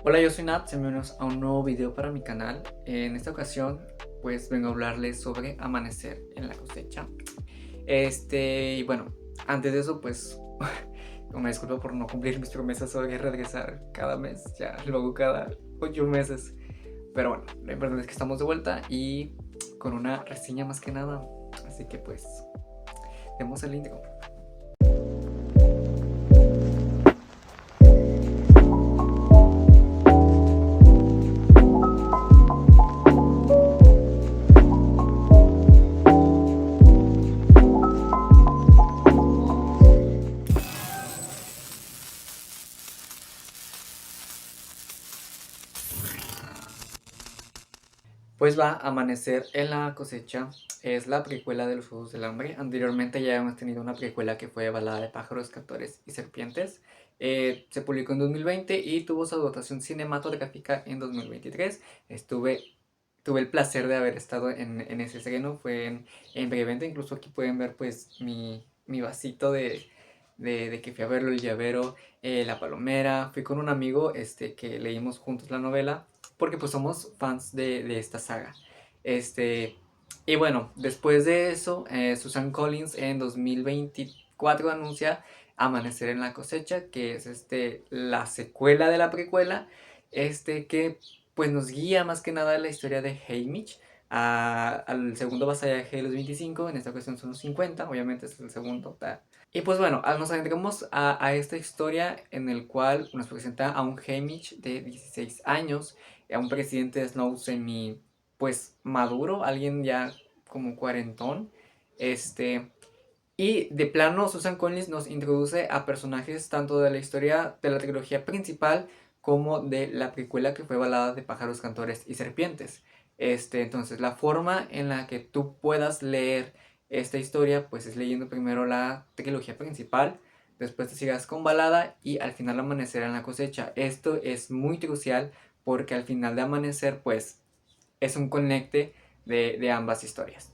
Hola, yo soy Nat, bienvenidos a un nuevo video para mi canal. En esta ocasión, pues vengo a hablarles sobre Amanecer en la cosecha. Y bueno, antes de eso, pues me disculpo por no cumplir mis promesas sobre regresar cada mes, ya lo hago cada 8 meses. Pero bueno, lo importante es que estamos de vuelta y con una reseña más que nada. Así que pues, demos el intro. Pues va a Amanecer en la cosecha. Es la precuela de los Juegos del Hambre. Anteriormente ya hemos tenido una precuela que fue Balada de pájaros, cantores y serpientes. Se publicó en 2020 y tuvo su adaptación cinematográfica en 2023. Tuve el placer de haber estado en ese estreno. Fue en preventa. Incluso aquí pueden ver pues mi vasito de que fui a verlo, el llavero, la palomera. Fui con un amigo que leímos juntos la novela porque pues somos fans de esta saga. Este, y bueno, después de eso, Susan Collins en 2024 anuncia Amanecer en la cosecha, que es la secuela de la precuela, que pues nos guía más que nada la historia de Haymitch al segundo vasallaje de los 25, en esta ocasión son los 50, obviamente es el segundo. Y pues bueno, nos adentramos a esta historia en el cual nos presenta a un Haymitch de 16 años, a un presidente Snow semi, pues maduro, alguien ya como cuarentón, y de plano Susan Collins nos introduce a personajes tanto de la historia de la trilogía principal como de la precuela que fue Balada de pájaros, cantores y serpientes. Entonces la forma en la que tú puedas leer esta historia pues es leyendo primero la trilogía principal, después te sigas con Balada y al final Amanecer en la cosecha. Esto es muy crucial porque al final de Amanecer pues es un conecte de ambas historias.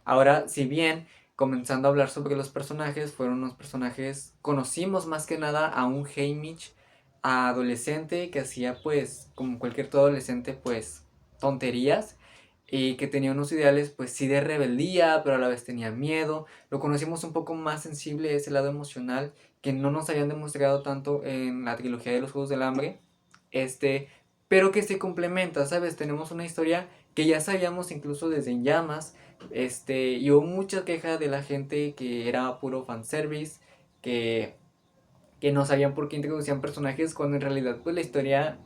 Ahora, si bien comenzando a hablar sobre los personajes, fueron unos personajes, conocimos más que nada a un Haymitch adolescente que hacía pues, como cualquier todo adolescente, pues tonterías y que tenía unos ideales pues sí de rebeldía, pero a la vez tenía miedo. Lo conocimos un poco más sensible, ese lado emocional que no nos habían demostrado tanto en la trilogía de los Juegos del Hambre, pero que se complementa, ¿sabes? Tenemos una historia que ya sabíamos incluso desde En Llamas, y hubo mucha queja de la gente que era puro fanservice, que, que no sabían por qué introducían personajes cuando en realidad pues la historia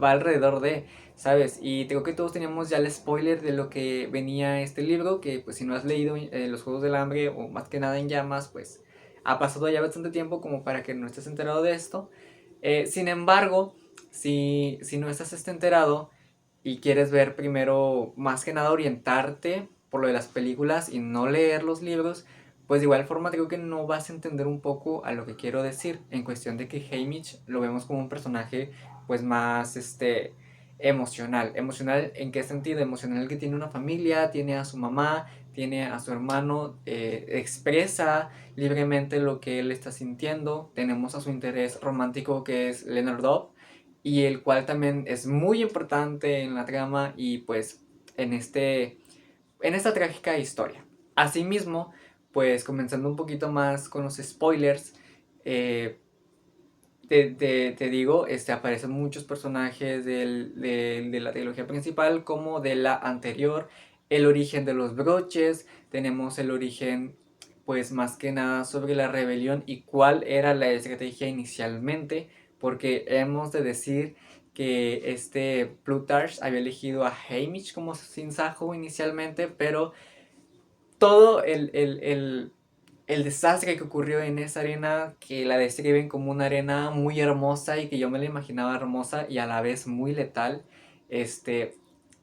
va alrededor de, ¿sabes? Y creo que todos teníamos ya el spoiler de lo que venía este libro, que pues si no has leído Los Juegos del Hambre o más que nada En Llamas, pues ha pasado ya bastante tiempo como para que no estés enterado de esto. Sin embargo, si no estás enterado y quieres ver primero, más que nada orientarte por lo de las películas y no leer los libros, pues de igual forma creo que no vas a entender un poco a lo que quiero decir, en cuestión de que Haymitch lo vemos como un personaje pues más emocional. ¿Emocional en qué sentido? Emocional que tiene una familia, tiene a su mamá, tiene a su hermano, expresa libremente lo que él está sintiendo. Tenemos a su interés romántico que es Leonard Dove, y el cual también es muy importante en la trama y pues en, en esta trágica historia. Asimismo, pues comenzando un poquito más con los spoilers, eh, te digo, aparecen muchos personajes de la trilogía principal como de la anterior, el origen de los broches, tenemos el origen pues más que nada sobre la rebelión y cuál era la estrategia inicialmente, porque hemos de decir que Plutarch había elegido a Haymitch como sinsajo inicialmente, pero todo el desastre que ocurrió en esa arena, que la describen como una arena muy hermosa y que yo me la imaginaba hermosa y a la vez muy letal, este,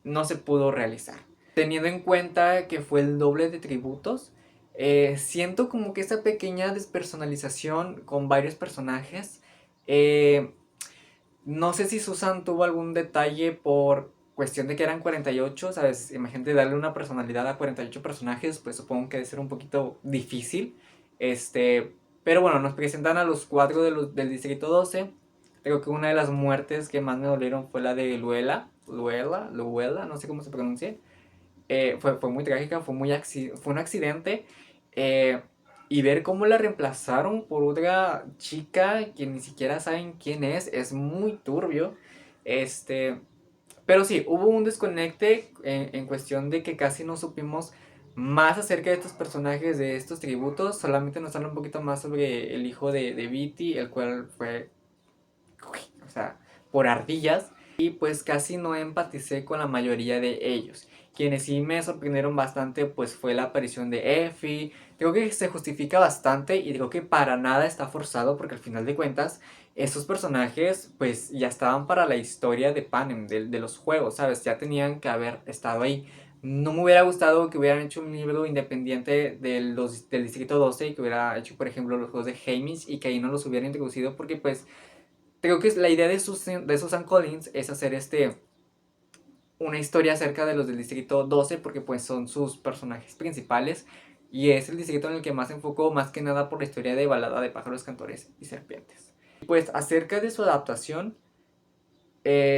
no se pudo realizar. Teniendo en cuenta que fue el doble de tributos, siento como que esa pequeña despersonalización con varios personajes, eh, no sé si Susan tuvo algún detalle por cuestión de que eran 48, ¿sabes? Imagínate darle una personalidad a 48 personajes, pues supongo que debe ser un poquito difícil. Pero bueno, nos presentan a los cuatro del Distrito 12. Creo que una de las muertes que más me dolieron fue la de Luella, no sé cómo se pronuncia. Fue muy trágica, fue un accidente. eh, y ver cómo la reemplazaron por otra chica que ni siquiera saben quién es muy turbio. Este, pero sí, hubo un desconecte en cuestión de que casi no supimos más acerca de estos personajes, de estos tributos. Solamente nos habla un poquito más sobre el hijo de Beatty, el cual fue, o sea, por ardillas. Y pues casi no empaticé con la mayoría de ellos. Quienes sí me sorprendieron bastante pues fue la aparición de Effie. Creo que se justifica bastante y digo que para nada está forzado porque al final de cuentas esos personajes pues ya estaban para la historia de Panem, de los juegos, ¿sabes? Ya tenían que haber estado ahí. No me hubiera gustado que hubieran hecho un libro independiente del Distrito 12 y que hubiera hecho, por ejemplo, los juegos de Hamish y que ahí no los hubiera introducido porque pues creo que la idea de Susan Collins es hacer una historia acerca de los del Distrito 12 porque pues son sus personajes principales y es el distrito en el que más se enfocó más que nada por la historia de Balada de pájaros, cantores y serpientes. Pues acerca de su adaptación,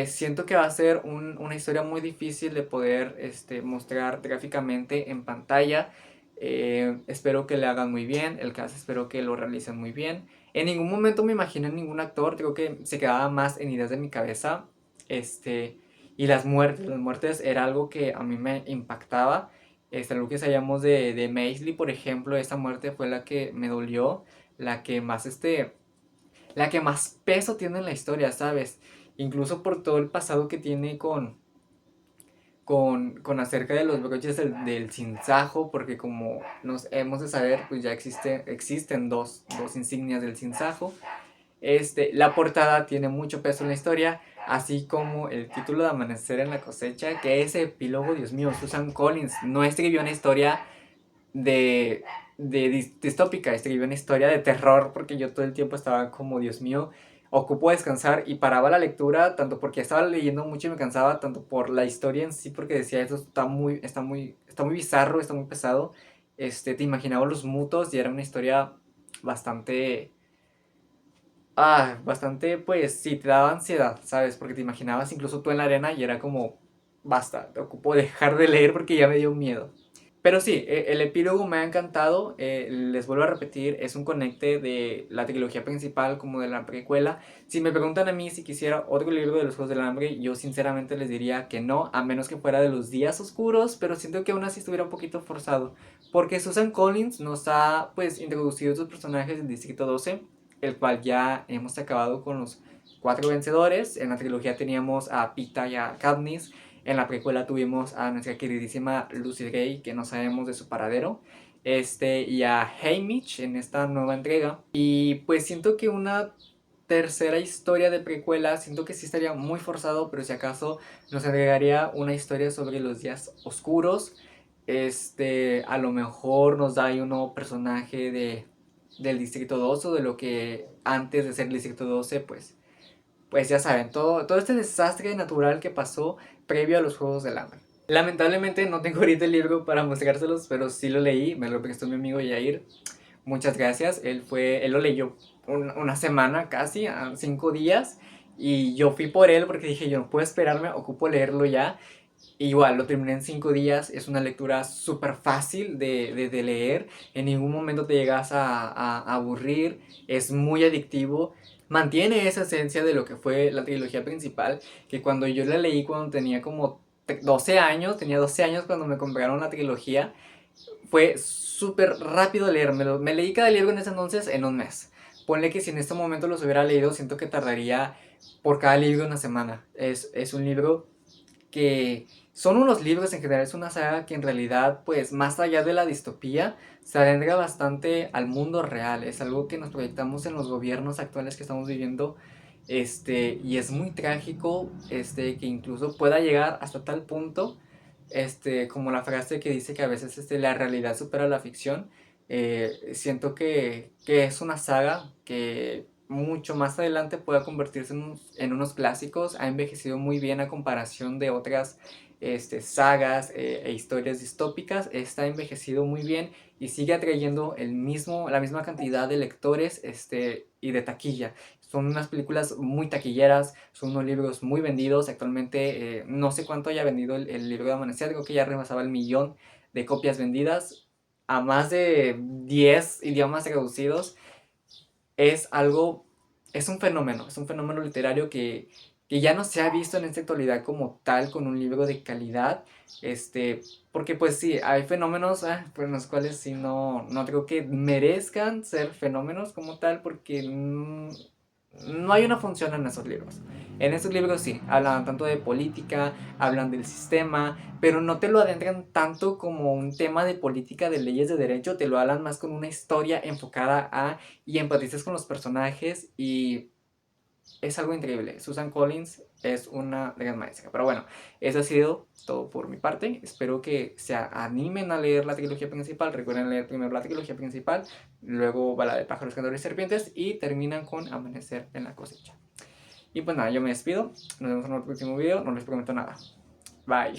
siento que va a ser una historia muy difícil de poder mostrar gráficamente en pantalla. Espero que le hagan muy bien, el cast espero que lo realicen muy bien. En ningún momento me imaginé ningún actor, creo que se quedaba más en ideas de mi cabeza. Y las muertes era algo que a mí me impactaba. Algo que sabíamos de Maisley, por ejemplo, esa muerte fue la que me dolió, la que más la que más peso tiene en la historia, ¿sabes? Incluso por todo el pasado que tiene con acerca de los broches del sinsajo, porque como nos hemos de saber, pues ya existen dos insignias del sinsajo. La portada tiene mucho peso en la historia, así como el título de Amanecer en la cosecha, que ese epílogo, Dios mío, Susan Collins no escribió una historia de, distópica, escribió una historia de terror porque yo todo el tiempo estaba como, Dios mío, ocupo descansar y paraba la lectura tanto porque estaba leyendo mucho y me cansaba, tanto por la historia en sí porque decía, esto está muy bizarro, está muy pesado. Te imaginaba los mutos y era una historia bastante... bastante, pues sí, te daba ansiedad, ¿sabes? Porque te imaginabas incluso tú en la arena y era como, basta, te ocupo dejar de leer porque ya me dio miedo. Pero sí, el epílogo me ha encantado. Les vuelvo a repetir, es un conecte de la trilogía principal como de la precuela. Si me preguntan a mí si quisiera otro libro de los Juegos del Hambre, yo sinceramente les diría que no, a menos que fuera de los días oscuros, pero siento que aún así estuviera un poquito forzado. Porque Susan Collins nos ha pues introducido estos personajes del Distrito 12, el cual ya hemos acabado con los cuatro vencedores. En la trilogía teníamos a Pita y a Katniss. En la precuela tuvimos a nuestra queridísima Lucy Gray, que no sabemos de su paradero. Y a Haymitch en esta nueva entrega. Y pues siento que una tercera historia de precuela, siento que sí estaría muy forzado, pero si acaso nos agregaría una historia sobre los días oscuros. A lo mejor nos da ahí un nuevo personaje del Distrito 12 o de lo que antes de ser el Distrito 12, pues ya saben, todo este desastre natural que pasó previo a los Juegos del Hambre. Lamentablemente no tengo ahorita el libro para mostrárselos, pero sí lo leí, me lo prestó mi amigo Yair. Muchas gracias, él lo leyó una semana casi, a 5 días, y yo fui por él porque dije, yo no puedo esperarme, ocupo leerlo ya. Igual, lo terminé en 5 días, es una lectura súper fácil de leer, en ningún momento te llegas a aburrir, es muy adictivo, mantiene esa esencia de lo que fue la trilogía principal, que cuando yo la leí cuando tenía como 12 años, tenía 12 años cuando me compraron la trilogía, fue súper rápido leérmelo, me leí cada libro en ese entonces en un mes. Ponle que si en este momento los hubiera leído, siento que tardaría por cada libro una semana. Es un libro que son unos libros en general, es una saga que en realidad, pues más allá de la distopía, se adentra bastante al mundo real, es algo que nos proyectamos en los gobiernos actuales que estamos viviendo, y es muy trágico, que incluso pueda llegar hasta tal punto, como la frase que dice que a veces la realidad supera la ficción. Siento que es una saga que mucho más adelante pueda convertirse en unos clásicos. Ha envejecido muy bien a comparación de otras sagas e historias distópicas. Está envejecido muy bien y sigue atrayendo la misma cantidad de lectores y de taquilla. Son unas películas muy taquilleras, son unos libros muy vendidos. Actualmente no sé cuánto haya vendido el libro de Amanecer, creo que ya rebasaba el millón de copias vendidas a más de 10 idiomas traducidos. Es algo, es un fenómeno literario que ya no se ha visto en esta actualidad como tal, con un libro de calidad, porque pues sí, hay fenómenos pues, en los cuales sí no creo que merezcan ser fenómenos como tal, porque no hay una función en esos libros. En esos libros sí, hablan tanto de política, hablan del sistema, pero no te lo adentran tanto como un tema de política, de leyes de derecho, te lo hablan más con una historia enfocada a y empatizas con los personajes y es algo increíble. Susan Collins es una gran maestra. Pero bueno, eso ha sido todo por mi parte. Espero que se animen a leer la trilogía principal. Recuerden leer primero la trilogía principal, luego va la de Pájaros, Cantores y Serpientes y terminan con Amanecer en la cosecha. Y pues nada, yo me despido. Nos vemos en el próximo video. No les prometo nada. Bye.